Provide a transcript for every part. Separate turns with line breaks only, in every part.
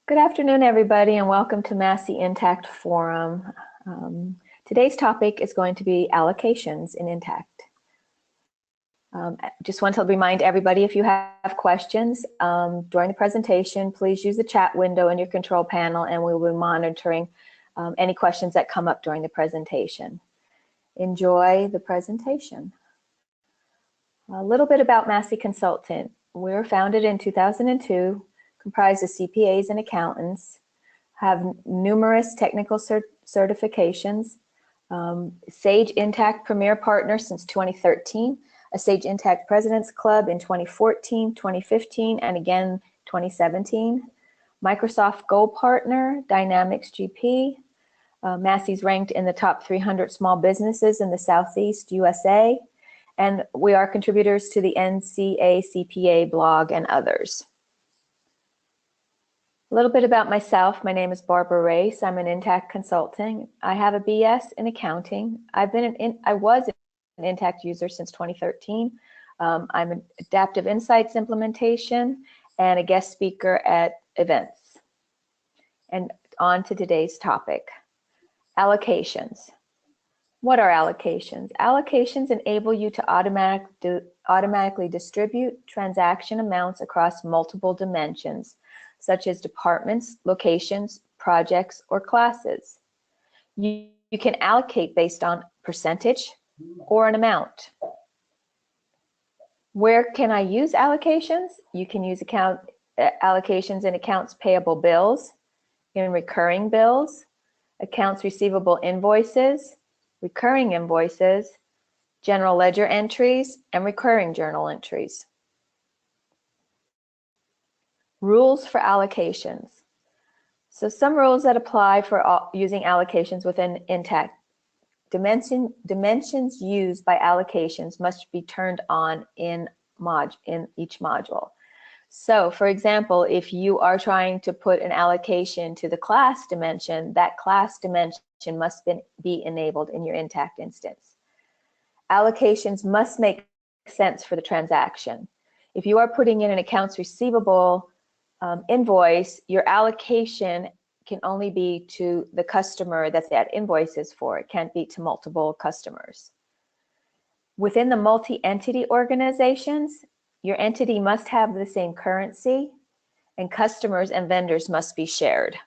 Good afternoon, everybody, and welcome to Massey Intacct Forum. Today's topic is going to be allocations in Intacct. Just want to remind everybody, if you have questions during the presentation, please use the chat window in your control panel, and we will be monitoring any questions that come up during the presentation. Enjoy the presentation. A little bit about Massey Consultant. We were founded in 2002. Comprised of CPAs and accountants, have numerous technical certifications, Sage Intacct Premier Partner since 2013, a Sage Intacct President's Club in 2014, 2015, and again 2017, Microsoft Gold Partner, Dynamics GP, Massey's ranked in the top 300 small businesses in the Southeast USA, and we are contributors to the NCA CPA blog and others. A little bit about myself. My name is Barbara Race. I'm an Intacct consultant. I have a BS in accounting. I was an Intacct user since 2013. I'm an adaptive insights implementation and a guest speaker at events. And on to today's topic, allocations. What are allocations? Allocations enable you to automatically distribute transaction amounts across multiple dimensions, such as departments, locations, projects, or classes. You can allocate based on percentage or an amount. Where can I use allocations? You can use allocations in accounts payable bills, in recurring bills, accounts receivable invoices, recurring invoices, general ledger entries, and recurring journal entries. Rules for allocations. So some rules that apply for using allocations within Intacct. Dimensions used by allocations must be turned on in each module. So for example, if you are trying to put an allocation to the class dimension, that class dimension must be enabled in your Intacct instance. Allocations must make sense for the transaction. If you are putting in an accounts receivable invoice, your allocation can only be to the customer that invoice is for. It can't be to multiple customers. Within the multi-entity organizations, your entity must have the same currency, and customers and vendors must be shared.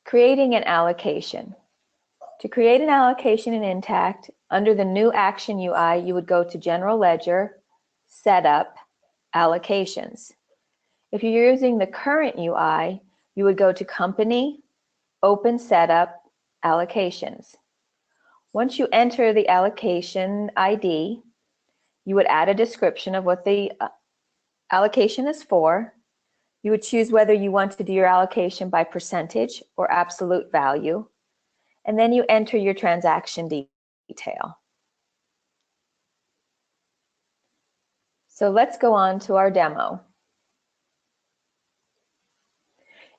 Creating an allocation. To create an allocation in Intacct, under the new Action UI, you would go to General Ledger, Setup, Allocations. If you're using the current UI, you would go to Company, Open Setup, Allocations. Once you enter the allocation ID, you would add a description of what the allocation is for. You would choose whether you want to do your allocation by percentage or absolute value, and then you enter your transaction detail. So let's go on to our demo.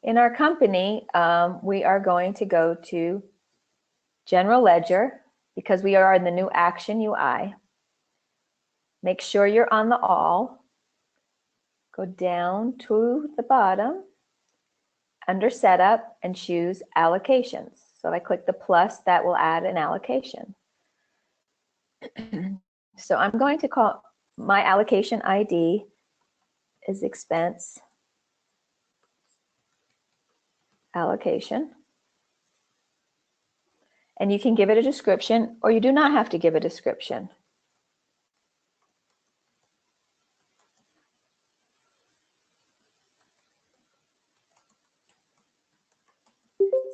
In our company, we are going to go to General Ledger because we are in the new Action UI. Make sure you're on the All. Go down to the bottom under Setup and choose Allocations. So if I click the plus, that will add an allocation. So I'm going to call my allocation ID is expense allocation. And you can give it a description, or you do not have to give a description.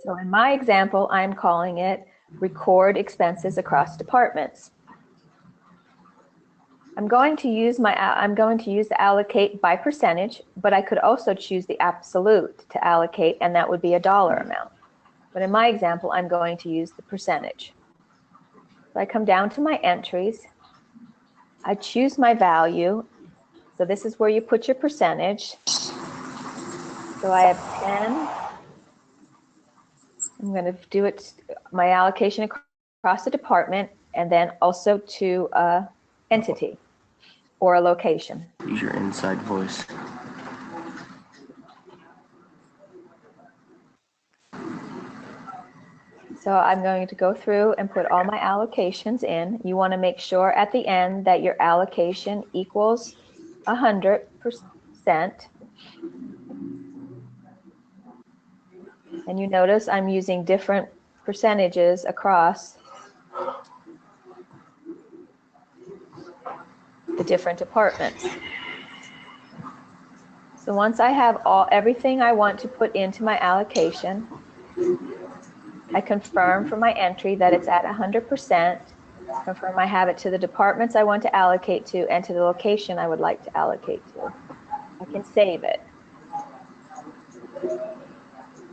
So in my example, I'm calling it record expenses across departments. I'm going to use the allocate by percentage, but I could also choose the absolute to allocate, and that would be a dollar amount. But in my example, I'm going to use the percentage. So I come down to my entries. I choose my value. So this is where you put your percentage. So I have 10. I'm going to do my allocation across the department and then also to entity. or a location.
Use your inside voice.
So I'm going to go through and put all my allocations in. You want to make sure at the end that your allocation equals 100%. And you notice I'm using different percentages across the different departments. So once I have everything I want to put into my allocation, I confirm for my entry that it's at 100%, confirm I have it to the departments I want to allocate to and to the location I would like to allocate to. I can save it.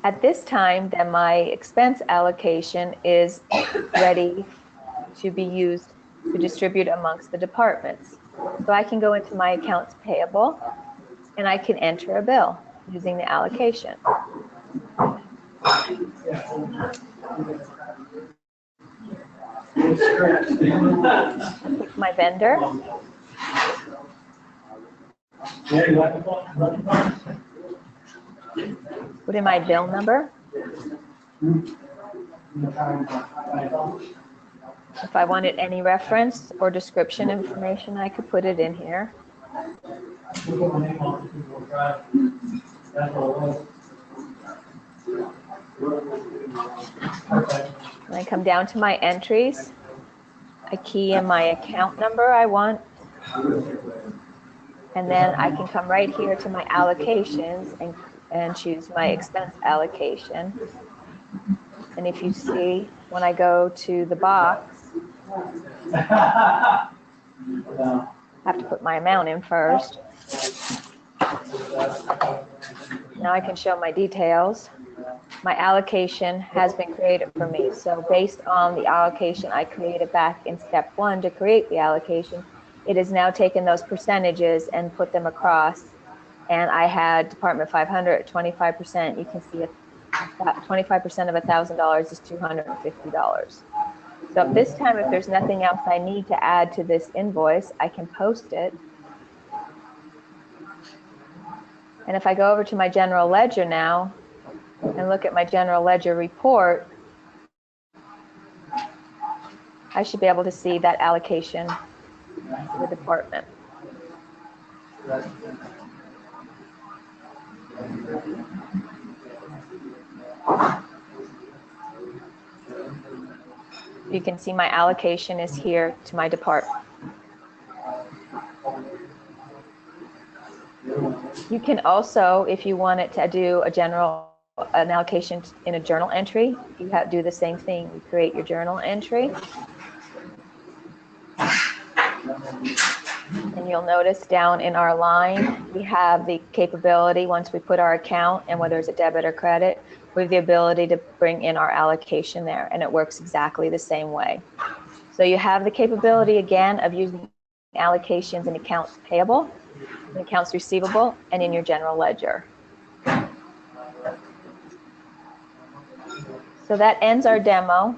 At this time, then my expense allocation is ready to be used to distribute amongst the departments. So I can go into my accounts payable and I can enter a bill using the allocation. Pick my vendor. Put in my bill number. If I wanted any reference or description information, I could put it in here. When I come down to my entries, I key in my account number I want, and then I can come right here to my allocations and choose my expense allocation. And if you see, when I go to the box, I have to put my amount in first. Now I can show my details. My allocation has been created for me. So based on the allocation I created back in step 1 to create the allocation, it has now taken those percentages and put them across. And I had Department 500 at 25%. You can see 25% of $1,000 is $250. So at this time, if there's nothing else I need to add to this invoice, I can post it. And if I go over to my general ledger now and look at my general ledger report, I should be able to see that allocation to the department. You can see my allocation is here to my department. You can also, if you wanted to do an allocation in a journal entry, you have to do the same thing. You create your journal entry. And you'll notice down in our line, we have the capability, once we put our account and whether it's a debit or credit, we have the ability to bring in our allocation there, and it works exactly the same way. So you have the capability again of using allocations in accounts payable, in accounts receivable, and in your general ledger. So that ends our demo.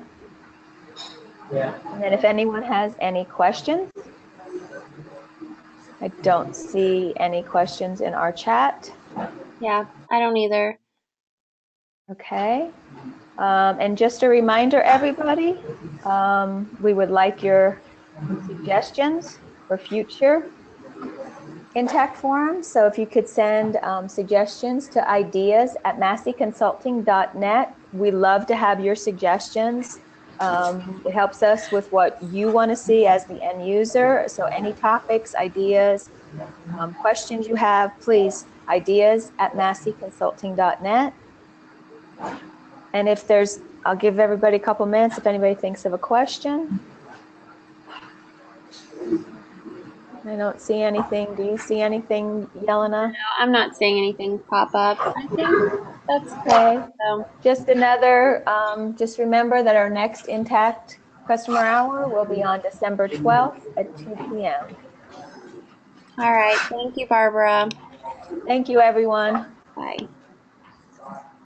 And then if anyone has any questions, I don't see any questions in our chat.
Yeah, I don't either.
Okay. And just a reminder, everybody, we would like your suggestions for future Intacct forums. So if you could send suggestions to ideas@masseyconsulting.net. We love to have your suggestions. It helps us with what you want to see as the end user. So any topics, ideas, questions you have, please, ideas@masseyconsulting.net. And if there's, I'll give everybody a couple minutes if anybody thinks of a question. I don't see anything. Do you see anything, Yelena?
No, I'm not seeing anything pop up. I think that's
okay.
So.
Just just remember that our next Intacct customer hour will be on December 12th at 2 p.m.
All right. Thank you, Barbara.
Thank you, everyone.
Bye.